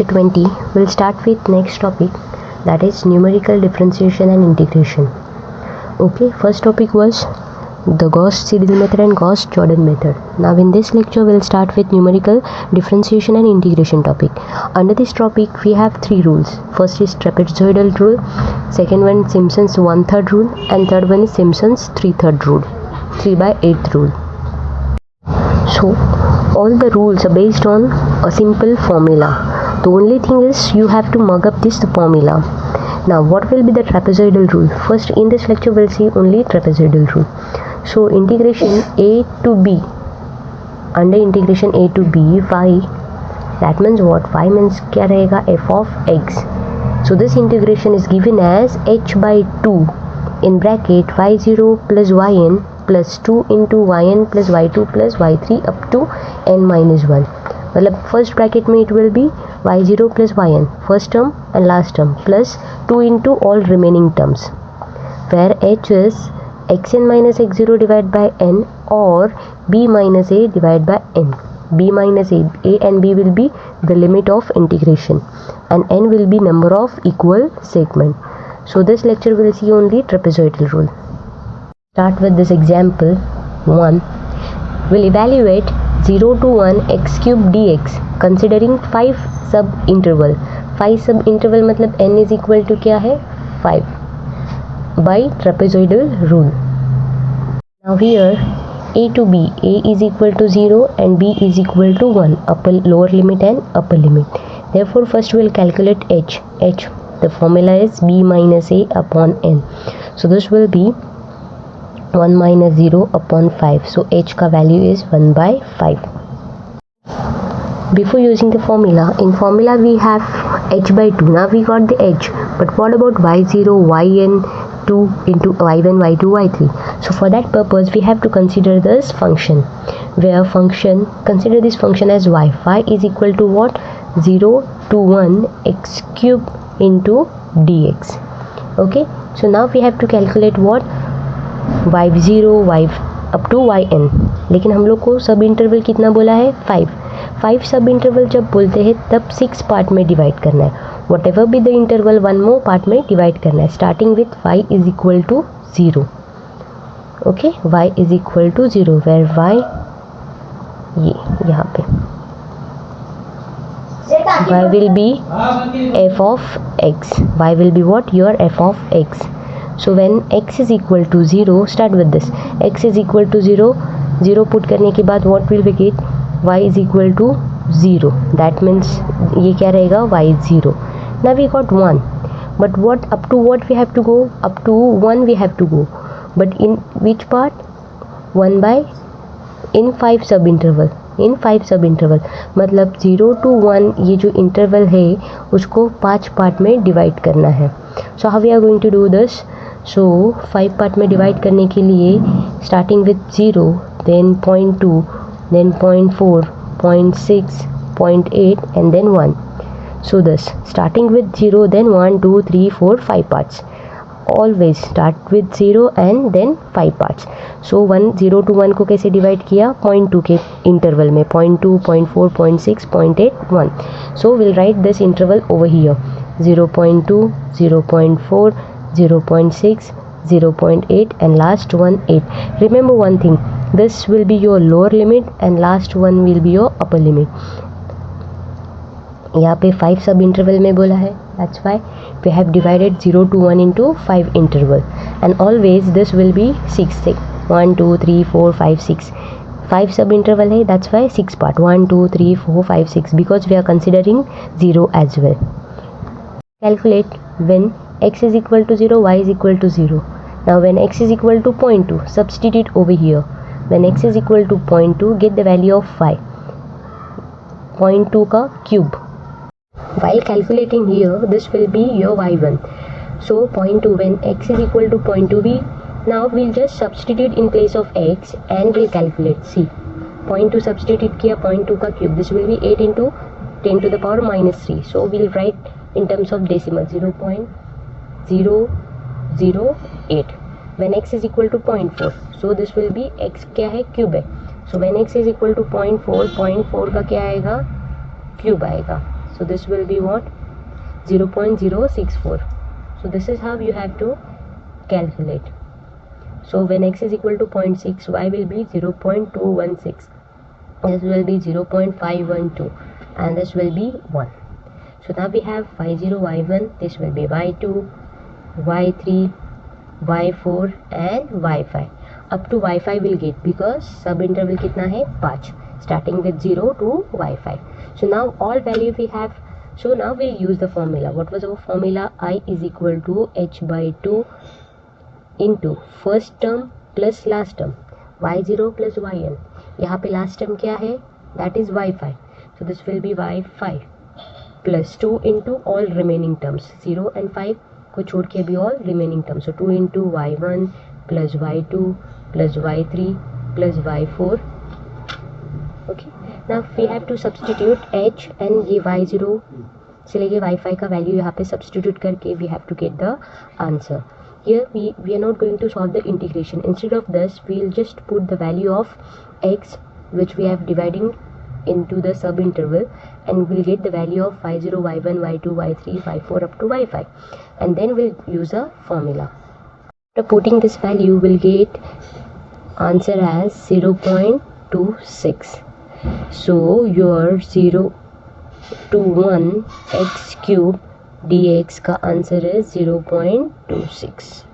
Chapter 20 will start with next topic, that is numerical differentiation and integration. Okay, first topic was the Gauss-Seidel method and Gauss-Jordan method. Now in this lecture we'll start with numerical differentiation and integration topic. Under this topic we have three rules. First is trapezoidal rule, second one Simpson's 1/3 rule, and third one is Simpson's 3/3 rule, 3/8 rule. So all the rules are based on a simple formula. The only thing is you have to mug up this formula. Now what will be the trapezoidal rule? First in this lecture we'll see only trapezoidal rule. So integration a to b, under integration a to b, y, that means what? Y means क्या रहेगा? f of x. So this integration is given as h by 2 in bracket y0 plus yn plus 2 into yn plus y2 plus y3 up to n minus 1. मतलब first bracket में it will be y0 plus yn, first term and last term, plus 2 into all remaining terms, where h is xn minus x0 divided by n or b minus a divided by n. b minus a and b will be the limit of integration and n will be number of equal segment. So this lecture will see only trapezoidal rule. Start with this example 1. We'll evaluate 0 to 1 x cube dx considering 5 sub interval. 5 sub interval मतलब n is equal to क्या है? 5 by trapezoidal rule. Now here a to b, a is equal to 0 and b is equal to 1, upper lower limit and upper limit. Therefore first we'll calculate h. The formula is b minus a upon n. So this will be 1 minus 0 upon 5. So h ka value is 1 by 5. Before using the formula, in formula we have h by 2. Now we got the h, but what about y0, yn, 2 into y1, y2, y3? So for that purpose we have to consider this function, where function, consider this function as y. Y is equal to what? 0 to 1 x cube into dx. Okay, so now we have to calculate what? y0, y up to yn. लेकिन हम लोग को सब interval कितना बोला है? 5 सब interval जब बोलते हैं तब 6 पार्ट में डिवाइड करना है. Whatever be the interval, 1 more part में डिवाइड करना है, starting with y is equal to 0. Okay, y is equal to 0, where y ये यहाँ पे y will be f of x. y will be what? Your f of x. So when x is equal to 0, start with this. x is equal to 0 put करने के बाद what will we get? y is equal to 0. That means ये क्या रहेगा? y is 0. Now we got 1, but what up to what we have to go? Up to 1 we have to go, but in which part? 1 by in 5 sub interval. इन 5 सब interval मतलब 0 to 1 ये जो interval है उसको 5 part में divide करना है. So how we are going to do this? So 5 part में डिवाइड करने के लिए starting with 0, then 0.2, then 0.4, 0.6, 0.8 and then 1. So this starting with 0, then 1, 2, 3, 4, 5 parts. Always start with 0 and then 5 parts. So 0 to 1 को कैसे divide किया? 0.2 के interval में, 0.2, 0.4, 0.6, 0.8, 1. So we'll write this interval over here, 0.2, 0.4, 0.6, 0.8 and last one 8. Remember one thing, this will be your lower limit and last one will be your upper limit. यहाँ पे 5 सब interval में बोला है, that's why we have divided 0 to 1 into 5 interval, and always this will be 6, 1, 2, 3, 4, 5, 6. 5 सब interval है, that's why 6 part, 1, 2, 3, 4, 5, 6, because we are considering 0 as well. Calculate when x is equal to 0, y is equal to 0. Now when x is equal to 0.2, substitute over here. When x is equal to 0.2, get the value of y. 0.2 का cube. While calculating here, this will be your y1. So 0.2, when x is equal to 0.2, now we'll just substitute in place of x and we'll calculate. See, 0.2 substitute किया, 0.2 का cube. This will be 8 into 10 to the power minus 3. So we'll write in terms of decimal, 0.008. When x is equal to 0.4, so this will be x क्या है? Cube है. So when x is equal to 0.4, 0.4 का क्या आएगा? Cube आएगा. So this will be what? 0.064. So this is how you have to calculate. So when x is equal to 0.6, y will be 0.216. This will be 0.512 and this will be 1. So now we have y0, y1, this will be y2, y3, y4 and y5. Up to y5 will get because sub interval kitna hai? 5, starting with 0 to y5. So now all value we have. So now we'll use the formula. What was our formula? I is equal to h by 2 into first term plus last term, y0 plus yn. यहाँ पे last term क्या है? That is y5. So this will be y5 plus 2 into all remaining terms, 0 and 5 को छोड़ के भी all remaining terms. So 2 into y1 plus y2 plus y3 plus y4. Okay. Now we have to substitute h and ये y0 से लेके y5 का value यहाँ पे substitute करके we have to get the answer. Here we are not going to solve the integration. Instead of this, we'll just put the value of x which we have dividing into the sub interval, and we'll get the value of y0, y1, y2, y3, y4 up to y5, and then we'll use a formula. After putting this value, we'll get answer as 0.26. So your 0 to 1 x cube dx का answer is 0.26.